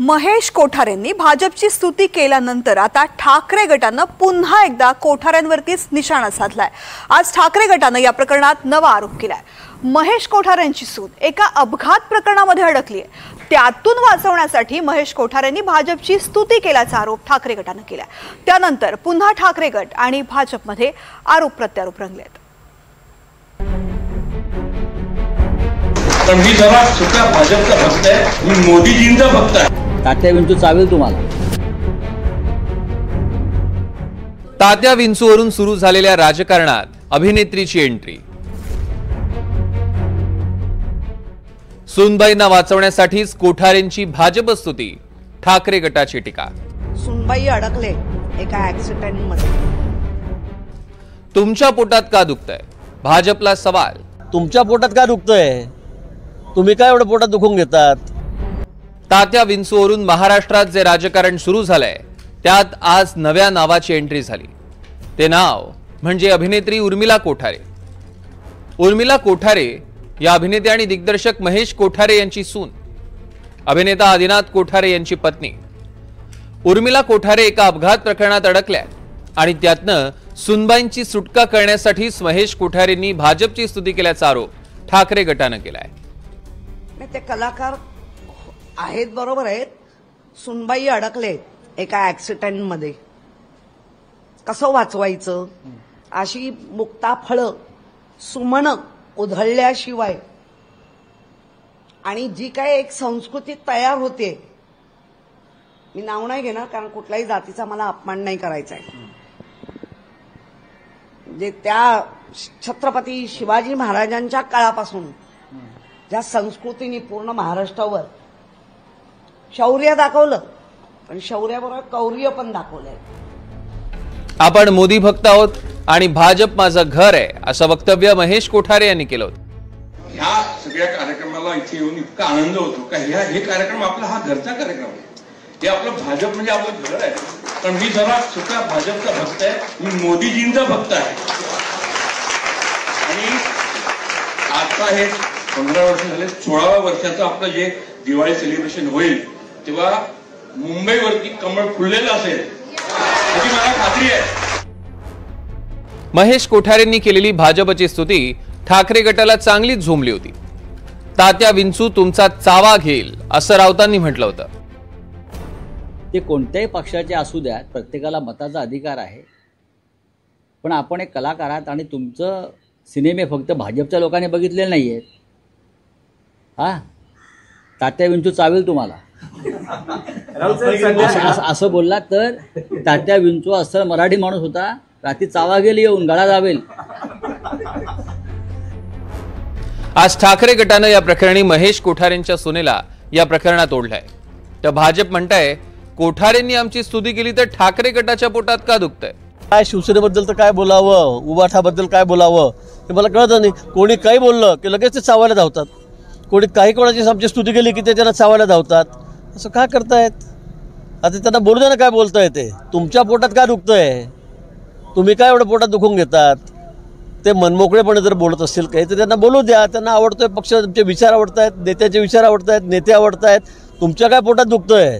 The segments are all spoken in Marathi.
महेश कोठारेंनी भाजपची स्तुती केल्यानंतर आता ठाकरे गटानं पुन्हा एकदा कोठारेंवरतीच निशाणा साधलाय। आज ठाकरे गटानं या प्रकरणात नवा आरोप केलाय। महेश कोठारेंची सून एका अपघात प्रकरणामध्ये अडकली आहे। त्यातून वाचवण्यासाठी महेश कोठारेंनी भाजपची स्तुती केल्याचा आरोप ठाकरे गटानं केलाय। त्यानंतर पुन्हा ठाकरे गट आणि भाजपमध्ये आरोप प्रत्यारोप रंगलेत। मी जरा सुद्धा भाजपचा भक्त आहे, मी मोदीजींचा भक्त आहे। तात्या विंचू चावेल तुम्हाला। तात्या विंचूवरून सुरू झालेल्या राजकारणात अभिनेत्रीची एंट्री। सुनबाईंना वाचवण्यासाठीच कोठारेंची भाजप स्तुती, ठाकरे गटाची टीका। सुनबाई अडकले एका ऍक्सिडेंटमध्ये। तुमच्या पोटात का दुखतंय? भाजपला सवाल। तुमच्या पोटात का दुखतंय? तुम्ही काय एवढं पोटात दुखून घेतात? तात्या विंचूवरून महाराष्ट्रात जे राजकारण सुरू झालंय त्यात आज नव्या नावाची एंट्री झाली। ते नाव म्हणजे अभिनेत्री उर्मिला कोठारे। उर्मिला कोठारे या अभिनेते आणि दिग्दर्शक महेश कोठारे यांची सून, अभिनेता आदिनाथ कोठारे यांची पत्नी। उर्मिला कोठारे एका अपघात प्रकरणात अडकल्या आणि त्यातनं सुनबाईंची सुटका करण्यासाठीच महेश कोठारेंनी भाजपची स्तुती केल्याचा आरोप ठाकरे गटानं केलाय। ते कलाकार आहेत, बरोबर आहेत। सुनबाई अडकले एका ऍक्सिडेंटमध्ये, कसं वाचवायचं अशी मुक्ताफळं सुमन उधळल्याशिवाय आणि जी काय एक संस्कृती तयार होते, मी नाव नाही घेणार कारण कुठल्याही जातीचा मला अपमान नाही करायचा आहे, जे त्या छत्रपती शिवाजी महाराजांच्या काळापासून ज्या संस्कृतीने पूर्ण महाराष्ट्रावर शौर्य दाखवलं, पण शौर्याबरोबर कौर्य पण दाखवलंय। आपण मोदी भक्त आहोत आणि भाजप माझं घर आहे असं वक्तव्य महेश कोठारे यांनी केलं होतं। ह्या सगळ्या कार्यक्रमाला इथे येऊन इतका आनंद होतो का हे कार्यक्रम आपला हा घरचा कार्यक्रम आहे। हे आपलं भाजप म्हणजे आपलं घर आहे। पण मी जरा सुद्धा भाजपचा भक्त आहे, मी मोदीजींचा भक्त आहे। आणि आता हे 15 वर्ष झाले, 16व्या वर्षाचं आपलं जे दिवाळी सेलिब्रेशन होईल तेव्हा मुंबईवरती कमळ फुललेलं असेल याची मला खात्री आहे। महेश कोठारेंनी केलेली भाजपची स्तुती ठाकरे गटाला चांगलीच झोंबली होती। तात्या विंचू तुमचा चावा घेईल असं राऊतांनी म्हटलं होतं। ते कोणत्याही पक्षाचे असू द्या, प्रत्येकाला मताचा अधिकार आहे, पण आपण एक कलाकार आहात आणि तुमचं सिनेमे फक्त भाजपच्या लोकांनी बघितलेले नाहीयेत। हा, तात्या विंचू चावेल तुम्हाला असं बोलला तर तात्या विंचू असं मराठी माणूस होता, रात्री चावा गेली येऊन गळा दाबेल। आज ठाकरे गटानं या प्रकरणी महेश कोठारेंच्या सुनेला या प्रकरणात ओढलाय। तर भाजप म्हणताय कोठारेंनी आमची स्तुती केली तर ठाकरे गटाच्या पोटात का दुखतंय? काय शिवसेनेबद्दल तर काय बोलावं, उबाठाबद्दल काय बोलावं ते मला कळत नाही। कोणी काही बोललं की लगेच ते चावायला धावतात, कोणी काही कोणाची आमची स्तुती केली की ते त्यांना चावायला धावतात। असं का करतायत? आता त्यांना बोलू द्या ना, काय बोलताय ते। तुमच्या पोटात काय दुखतंय? तुम्ही काय एवढं पोटात दुखून घेतात? ते मनमोकळेपणे जर बोलत असतील काही तर त्यांना बोलू द्या। त्यांना आवडतोय पक्ष, तुमचे विचार आवडतायत, नेत्याचे विचार आवडतायत, नेते आवडतायत। तुमच्या काय पोटात दुखतंय?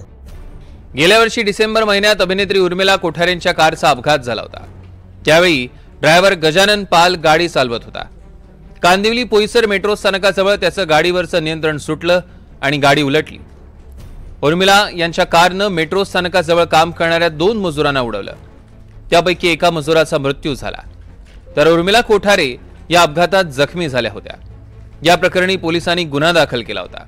गेल्या वर्षी डिसेंबर महिन्यात अभिनेत्री उर्मिला कोठारेंच्या कारचा अपघात झाला होता। त्यावेळी ड्रायव्हर गजानन पाल गाडी चालवत होता। कांदिवली पोईसर मेट्रो स्थानकाजवळ त्याचं गाडीवरचं नियंत्रण सुटलं आणि गाडी उलटली। उर्मिला यांच्या कारनं मेट्रो स्थानकाजवळ काम करणाऱ्या 2 मजुरांना उडवलं। त्यापैकी एका मजुराचा मृत्यू झाला, तर उर्मिला कोठारे या अपघातात जखमी झाल्या होत्या। या प्रकरणी पोलिसांनी गुन्हा दाखल केला होता।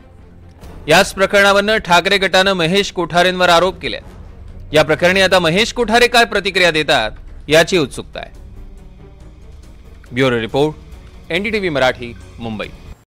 याच प्रकरणावरून ठाकरे गटानं महेश कोठारेंवर आरोप केले। या प्रकरणी आता महेश कोठारे काय प्रतिक्रिया देतात याची उत्सुकता आहे। Bureau report, NDTV Marathi, Mumbai.